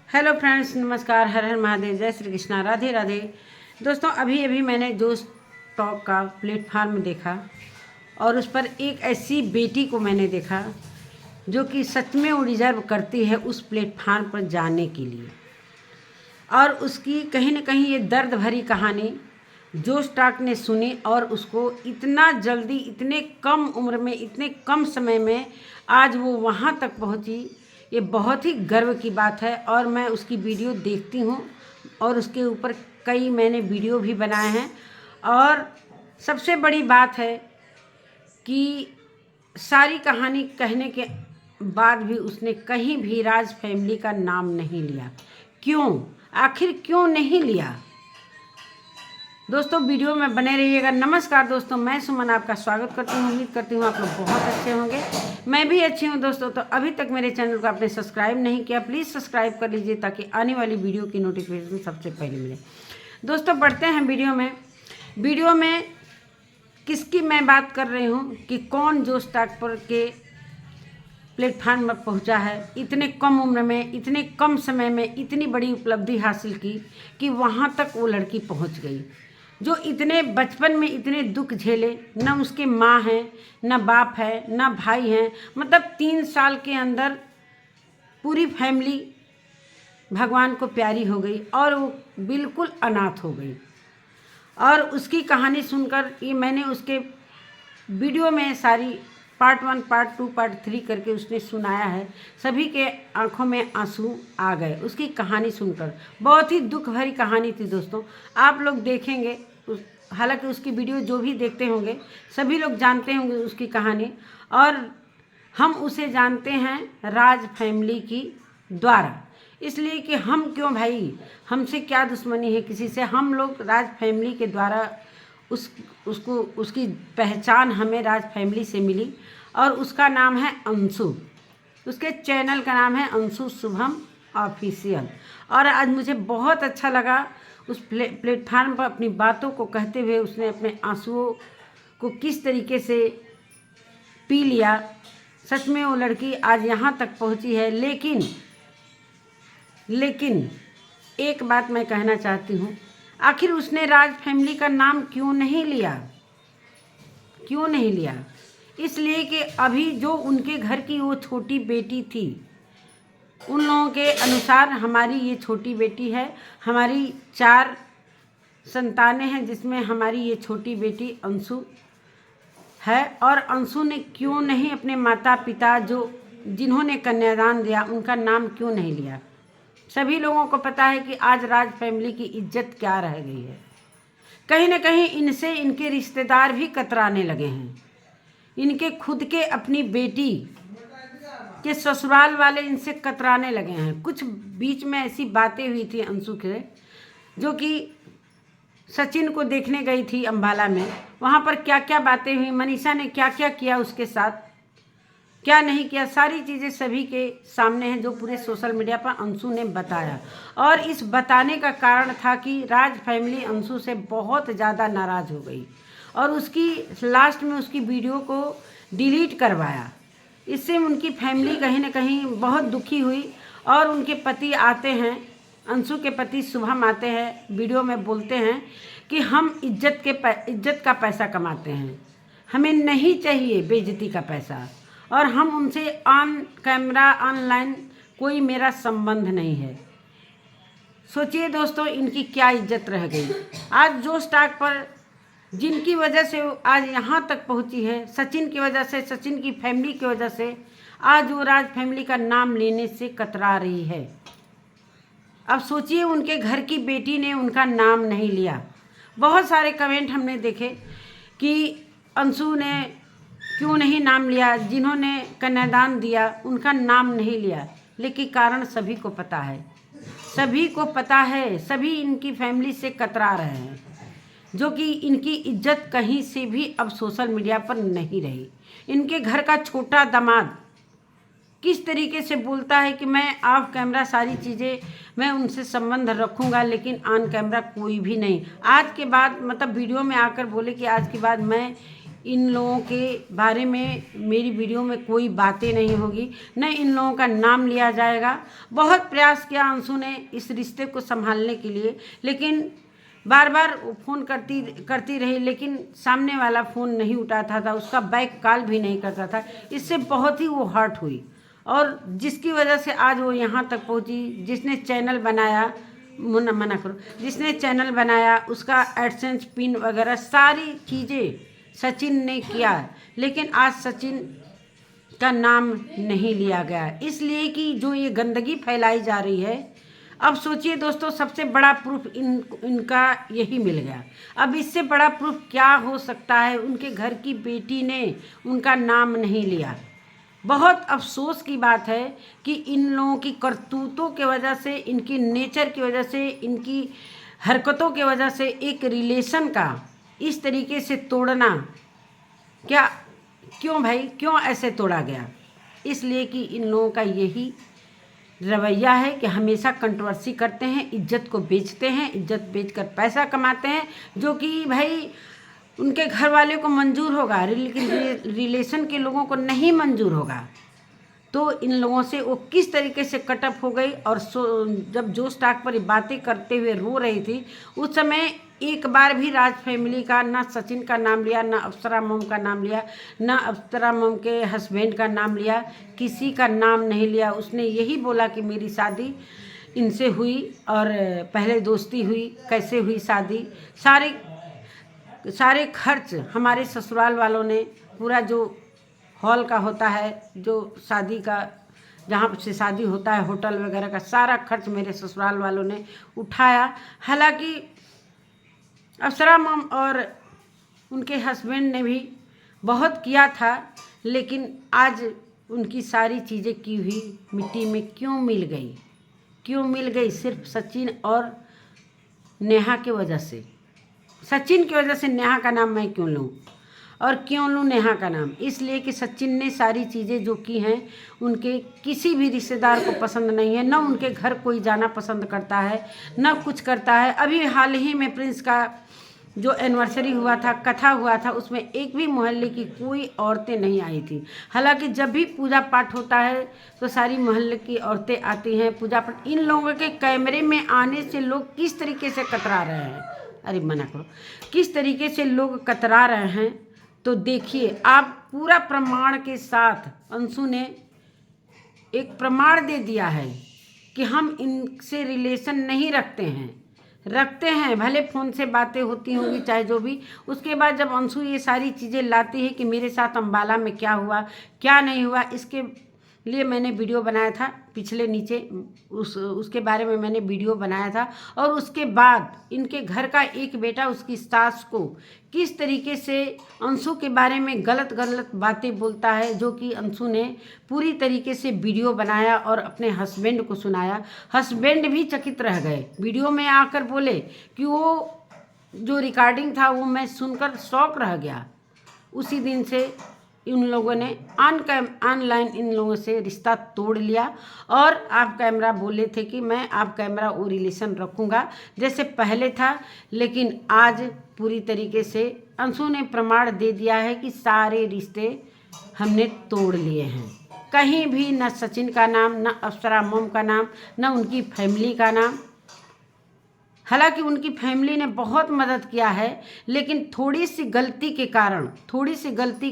Hello friends, नमस्कार। हर हर महादेव, जय श्री कृष्णा, राधे राधे। दोस्तों, अभी अभी मैंने जो स्टॉक का प्लेटफार्म देखा और उस पर एक ऐसी बेटी को मैंने देखा जो कि सच में वो डिजर्व करती है उस प्लेटफार्म पर जाने के लिए। और उसकी कहीं न कहीं ये दर्द भरी कहानी जो स्टॉक ने सुनी और उसको इतना जल्दी, इतने कम उम्र में, इतने कम समय में आज वो वहाँ तक पहुँची, ये बहुत ही गर्व की बात है। और मैं उसकी वीडियो देखती हूँ और उसके ऊपर कई मैंने वीडियो भी बनाए हैं। और सबसे बड़ी बात है कि सारी कहानी कहने के बाद भी उसने कहीं भी राज फैमिली का नाम नहीं लिया। क्यों? आखिर क्यों नहीं लिया? दोस्तों, वीडियो में बने रहिएगा। नमस्कार दोस्तों, मैं सुमन आपका स्वागत करती हूँ। उम्मीद करती हूँ आप लोग बहुत अच्छे होंगे। मैं भी अच्छी हूँ दोस्तों। तो अभी तक मेरे चैनल को आपने सब्सक्राइब नहीं किया, प्लीज़ सब्सक्राइब कर लीजिए ताकि आने वाली वीडियो की नोटिफिकेशन सबसे पहले मिले। दोस्तों, बढ़ते हैं वीडियो में किसकी मैं बात कर रही हूँ कि कौन जो स्टॉक पर के प्लेटफार्म पर पहुंचा है, इतने कम उम्र में, इतने कम समय में इतनी बड़ी उपलब्धि हासिल की कि वहाँ तक वो लड़की पहुँच गई। जो इतने बचपन में इतने दुख झेले, न उसके माँ हैं, न बाप है, न भाई हैं। मतलब 3 साल के अंदर पूरी फैमिली भगवान को प्यारी हो गई और वो बिल्कुल अनाथ हो गई। और उसकी कहानी सुनकर ये मैंने उसके वीडियो में सारी पार्ट 1, पार्ट 2, पार्ट 3 करके उसने सुनाया है। सभी के आंखों में आंसू आ गए उसकी कहानी सुनकर। बहुत ही दुख भरी कहानी थी दोस्तों। आप लोग देखेंगे, हालांकि उसकी वीडियो जो भी देखते होंगे सभी लोग जानते होंगे उसकी कहानी। और हम उसे जानते हैं राज फैमिली की द्वारा, इसलिए कि हम क्यों भाई, हमसे क्या दुश्मनी है किसी से। हम लोग राज फैमिली के द्वारा उसकी पहचान हमें राज फैमिली से मिली। और उसका नाम है अंशु। उसके चैनल का नाम है अंशु शुभम ऑफिशियल। और आज मुझे बहुत अच्छा लगा उस प्लेटफार्म पर अपनी बातों को कहते हुए उसने अपने आंसुओं को किस तरीके से पी लिया। सच में वो लड़की आज यहाँ तक पहुँची है। लेकिन एक बात मैं कहना चाहती हूँ, आखिर उसने राज फैमिली का नाम क्यों नहीं लिया? क्यों नहीं लिया? इसलिए कि अभी जो उनके घर की वो छोटी बेटी थी, उन लोगों के अनुसार हमारी ये छोटी बेटी है, हमारी 4 संतानें हैं जिसमें हमारी ये छोटी बेटी अंशु है। और अंशु ने क्यों नहीं अपने माता पिता जिन्होंने कन्यादान दिया उनका नाम क्यों नहीं लिया? सभी लोगों को पता है कि आज राज फैमिली की इज्जत क्या रह गई है। कहीं न कहीं इनसे इनके रिश्तेदार भी कतराने लगे हैं। इनके खुद के अपनी बेटी के ससुराल वाले इनसे कतराने लगे हैं। कुछ बीच में ऐसी बातें हुई थी अंशु के, जो कि सचिन को देखने गई थी अम्बाला में। वहाँ पर क्या क्या बातें हुई, मनीषा ने क्या क्या किया उसके साथ, क्या नहीं किया, सारी चीज़ें सभी के सामने हैं जो पूरे सोशल मीडिया पर अंशु ने बताया। और इस बताने का कारण था कि राज फैमिली अंशु से बहुत ज़्यादा नाराज़ हो गई और उसकी लास्ट में उसकी वीडियो को डिलीट करवाया। इससे उनकी फैमिली कहीं ना कहीं बहुत दुखी हुई। और उनके पति आते हैं, अंशु के पति शुभम आते हैं, वीडियो में बोलते हैं कि हम इज्जत का पैसा कमाते हैं, हमें नहीं चाहिए बेइज्जती का पैसा। और हम उनसे ऑन कैमरा ऑनलाइन कोई मेरा संबंध नहीं है। सोचिए दोस्तों, इनकी क्या इज्जत रह गई। आज जो स्टॉक पर जिनकी वजह से आज यहाँ तक पहुँची है, सचिन की वजह से, सचिन की फैमिली की वजह से आज वो राज फैमिली का नाम लेने से कतरा रही है। अब सोचिए, उनके घर की बेटी ने उनका नाम नहीं लिया। बहुत सारे कमेंट हमने देखे कि अंशु ने क्यों नहीं नाम लिया, जिन्होंने कन्यादान दिया उनका नाम नहीं लिया। लेकिन कारण सभी को पता है, सभी इनकी फैमिली से कतरा रहे हैं, जो कि इनकी इज्जत कहीं से भी अब सोशल मीडिया पर नहीं रही। इनके घर का छोटा दामाद किस तरीके से बोलता है कि मैं ऑफ कैमरा सारी चीज़ें, मैं उनसे संबंध रखूंगा लेकिन ऑन कैमरा कोई भी नहीं। आज के बाद मतलब वीडियो में आकर बोले कि आज के बाद मैं इन लोगों के बारे में मेरी वीडियो में कोई बातें नहीं होगी, न इन लोगों का नाम लिया जाएगा। बहुत प्रयास किया अंशु ने इस रिश्ते को संभालने के लिए, लेकिन बार बार फ़ोन करती रही, लेकिन सामने वाला फ़ोन नहीं उठाता था, उसका बैक कॉल भी नहीं करता था। इससे बहुत ही वो हर्ट हुई, और जिसकी वजह से आज वो यहाँ तक पहुँची। जिसने चैनल बनाया, मना करो, जिसने चैनल बनाया उसका एडसेंस पिन वगैरह सारी चीज़ें सचिन ने किया, लेकिन आज सचिन का नाम नहीं लिया गया, इसलिए कि जो ये गंदगी फैलाई जा रही है। अब सोचिए दोस्तों, सबसे बड़ा प्रूफ इनका यही मिल गया। अब इससे बड़ा प्रूफ क्या हो सकता है? उनके घर की बेटी ने उनका नाम नहीं लिया। बहुत अफसोस की बात है कि इन लोगों की करतूतों की वजह से, इनकी नेचर की वजह से, इनकी हरकतों की वजह से एक रिलेशन का इस तरीके से तोड़ना, क्यों भाई, क्यों ऐसे तोड़ा गया? इसलिए कि इन लोगों का यही रवैया है कि हमेशा कंट्रोवर्सी करते हैं, इज्जत को बेचते हैं, इज्जत बेचकर पैसा कमाते हैं, जो कि भाई उनके घर वाले को मंजूर होगा, लेकिन रिलेशन के लोगों को नहीं मंजूर होगा। तो इन लोगों से वो किस तरीके से कटअप हो गई। और जब जोश टॉक पर बातें करते हुए रो रही थी, उस समय एक बार भी राज फैमिली का ना सचिन का नाम लिया, ना अप्सरा मोम का नाम लिया, ना अप्सरा मोम के हस्बैंड का नाम लिया, किसी का नाम नहीं लिया। उसने यही बोला कि मेरी शादी इनसे हुई और पहले दोस्ती हुई, कैसे हुई शादी, सारे खर्च हमारे ससुराल वालों ने, पूरा जो हॉल का होता है, जो शादी का जहाँ से शादी होता है, होटल वगैरह का सारा खर्च मेरे ससुराल वालों ने उठाया। हालांकि अप्सरा मम और उनके हस्बैंड ने भी बहुत किया था, लेकिन आज उनकी सारी चीज़ें की हुई मिट्टी में क्यों मिल गई? क्यों मिल गई? सिर्फ सचिन और नेहा की वजह से। सचिन की वजह से नेहा का नाम मैं क्यों लूँ, और क्यों लूँ नेहा का नाम? इसलिए कि सचिन ने सारी चीज़ें जो की हैं, उनके किसी भी रिश्तेदार को पसंद नहीं है, ना उनके घर कोई जाना पसंद करता है, ना कुछ करता है। अभी हाल ही में प्रिंस का जो एनिवर्सरी हुआ था, कथा हुआ था, उसमें एक भी मोहल्ले की कोई औरतें नहीं आई थी। हालांकि जब भी पूजा पाठ होता है तो सारी मोहल्ले की औरतें आती हैं पूजा पाठ। इन लोगों के कैमरे में आने से लोग किस तरीके से कतरा रहे हैं, अरे मना करो, किस तरीके से लोग कतरा रहे हैं, तो देखिए आप। पूरा प्रमाण के साथ अंशु ने एक प्रमाण दे दिया है कि हम इनसे रिलेशन नहीं रखते हैं, भले फ़ोन से बातें होती होंगी चाहे जो भी। उसके बाद जब अंशु ये सारी चीज़ें लाती है कि मेरे साथ अम्बाला में क्या हुआ क्या नहीं हुआ, इसके लिए मैंने वीडियो बनाया था पिछले नीचे, उसके बारे में मैंने वीडियो बनाया था। और उसके बाद इनके घर का एक बेटा उसकी सास को किस तरीके से अंशु के बारे में गलत बातें बोलता है, जो कि अंशु ने पूरी तरीके से वीडियो बनाया और अपने हस्बैंड को सुनाया। हस्बैंड भी चकित रह गए, वीडियो में आकर बोले कि वो जो रिकॉर्डिंग था वो मैं सुनकर शॉक रह गया। उसी दिन से इन लोगों ने ऑनलाइन इन लोगों से रिश्ता तोड़ लिया। और आप कैमरा बोले थे कि मैं आप कैमरा वो रिलेशन रखूँगा जैसे पहले था, लेकिन आज पूरी तरीके से अंशु ने प्रमाण दे दिया है कि सारे रिश्ते हमने तोड़ लिए हैं। कहीं भी न सचिन का नाम, न अप्सरा मोम का नाम, न उनकी फैमिली का नाम। हालांकि उनकी फैमिली ने बहुत मदद किया है, लेकिन थोड़ी सी गलती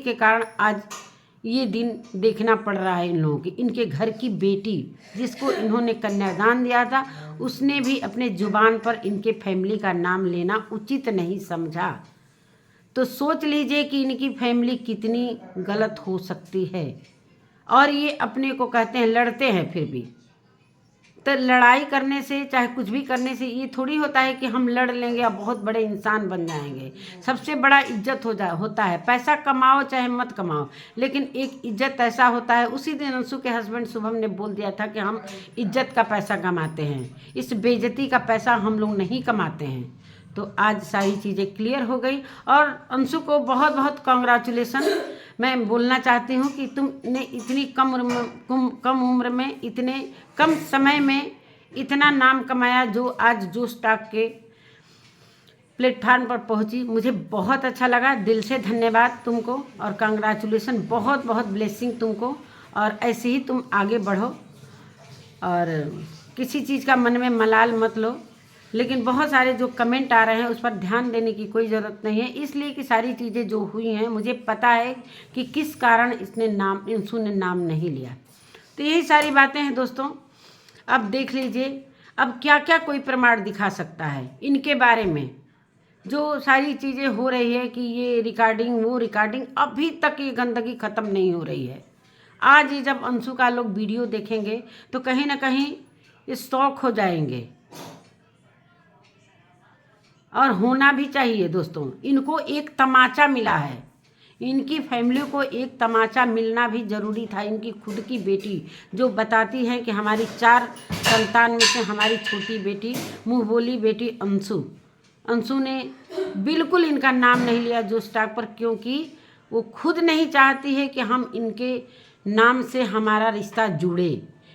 के कारण आज ये दिन देखना पड़ रहा है इन लोगों की। इनके घर की बेटी जिसको इन्होंने कन्यादान दिया था, उसने भी अपने जुबान पर इनके फैमिली का नाम लेना उचित नहीं समझा। तो सोच लीजिए कि इनकी फैमिली कितनी गलत हो सकती है। और ये अपने को कहते हैं लड़ते हैं, फिर भी तो लड़ाई करने से चाहे कुछ भी करने से ये थोड़ी होता है कि हम लड़ लेंगे और बहुत बड़े इंसान बन जाएंगे। सबसे बड़ा इज्जत होता है, पैसा कमाओ चाहे मत कमाओ, लेकिन एक इज्जत ऐसा होता है। उसी दिन अंशु के हस्बैंड शुभम ने बोल दिया था कि हम इज्जत का पैसा कमाते हैं, इस बेइज्जती का पैसा हम लोग नहीं कमाते हैं। तो आज सारी चीज़ें क्लियर हो गई और अंशु को बहुत बहुत कॉन्ग्रेचुलेसन मैं बोलना चाहती हूँ कि तुमने इतनी कम उम्र में इतने कम समय में इतना नाम कमाया, जो आज जोश टॉक के प्लेटफार्म पर पहुंची। मुझे बहुत अच्छा लगा, दिल से धन्यवाद तुमको और कंग्रेचुलेसन, बहुत बहुत ब्लेसिंग तुमको, और ऐसे ही तुम आगे बढ़ो और किसी चीज़ का मन में मलाल मत लो। लेकिन बहुत सारे जो कमेंट आ रहे हैं उस पर ध्यान देने की कोई ज़रूरत नहीं है, इसलिए कि सारी चीज़ें जो हुई हैं मुझे पता है कि किस कारण अंशु ने नाम नहीं लिया। तो यही सारी बातें हैं दोस्तों। अब देख लीजिए अब क्या क्या कोई प्रमाण दिखा सकता है इनके बारे में। जो सारी चीज़ें हो रही है कि ये रिकॉर्डिंग वो रिकॉर्डिंग, अभी तक ये गंदगी ख़त्म नहीं हो रही है। आज ही जब अंशु का लोग वीडियो देखेंगे तो कहीं ना कहीं ये शौक हो जाएंगे, और होना भी चाहिए दोस्तों। इनको एक तमाचा मिला है, इनकी फैमिली को एक तमाचा मिलना भी ज़रूरी था। इनकी खुद की बेटी जो बताती है कि हमारी 4 संतान में से हमारी छोटी बेटी, मुँह बोली बेटी अंशु ने बिल्कुल इनका नाम नहीं लिया जोश टॉक पर, क्योंकि वो खुद नहीं चाहती है कि हम इनके नाम से हमारा रिश्ता जुड़े,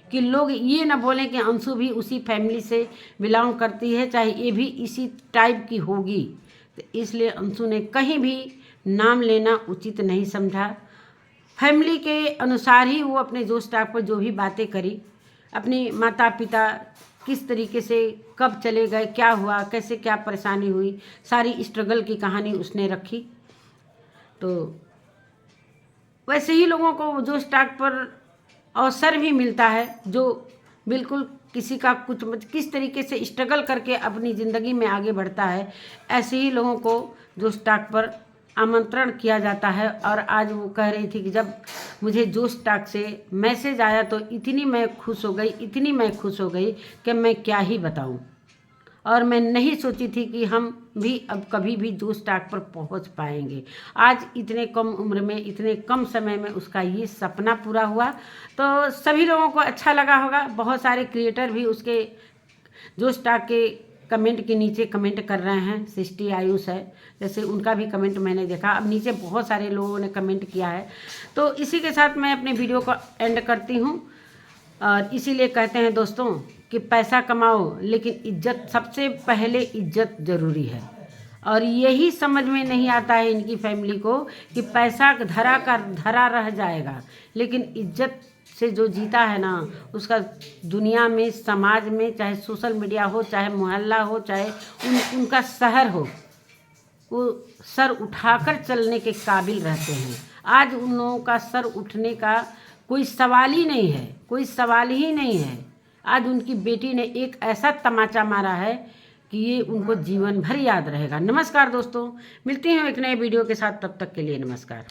कि लोग ये ना बोलें कि अंशु भी उसी फैमिली से बिलोंग करती है, चाहे ये भी इसी टाइप की होगी। तो इसलिए अंशु ने कहीं भी नाम लेना उचित नहीं समझा। फैमिली के अनुसार ही वो अपने जोश टॉक पर जो भी बातें करी, अपने माता पिता किस तरीके से कब चले गए, क्या हुआ, कैसे क्या परेशानी हुई, सारी स्ट्रगल की कहानी उसने रखी। तो वैसे ही लोगों को जोश टॉक पर अवसर भी मिलता है जो बिल्कुल किसी का कुछ किस तरीके से स्ट्रगल करके अपनी ज़िंदगी में आगे बढ़ता है, ऐसे ही लोगों को जोश टॉक पर आमंत्रण किया जाता है। और आज वो कह रही थी कि जब मुझे जोश टॉक से मैसेज आया तो इतनी मैं खुश हो गई कि मैं क्या ही बताऊं। और मैं नहीं सोची थी कि हम भी अब कभी भी जोश टॉक पर पहुंच पाएंगे। आज इतने कम उम्र में, इतने कम समय में उसका ये सपना पूरा हुआ, तो सभी लोगों को अच्छा लगा होगा। बहुत सारे क्रिएटर भी उसके जोश टॉक के कमेंट के नीचे कमेंट कर रहे हैं। सृष्टि आयुष है जैसे, उनका भी कमेंट मैंने देखा। अब नीचे बहुत सारे लोगों ने कमेंट किया है। तो इसी के साथ मैं अपने वीडियो को एंड करती हूँ। और इसीलिए कहते हैं दोस्तों कि पैसा कमाओ लेकिन इज्जत, सबसे पहले इज्जत ज़रूरी है। और यही समझ में नहीं आता है इनकी फैमिली को कि पैसा धरा रह जाएगा, लेकिन इज्जत से जो जीता है ना, उसका दुनिया में, समाज में, चाहे सोशल मीडिया हो, चाहे मोहल्ला हो, चाहे उनका शहर हो, वो सर उठाकर चलने के काबिल रहते हैं। आज उन लोगों का सर उठने का कोई सवाल ही नहीं है, कोई सवाल ही नहीं है। आज उनकी बेटी ने एक ऐसा तमाचा मारा है कि ये उनको जीवन भर याद रहेगा। नमस्कार दोस्तों, मिलती हूँ एक नए वीडियो के साथ, तब तक के लिए नमस्कार।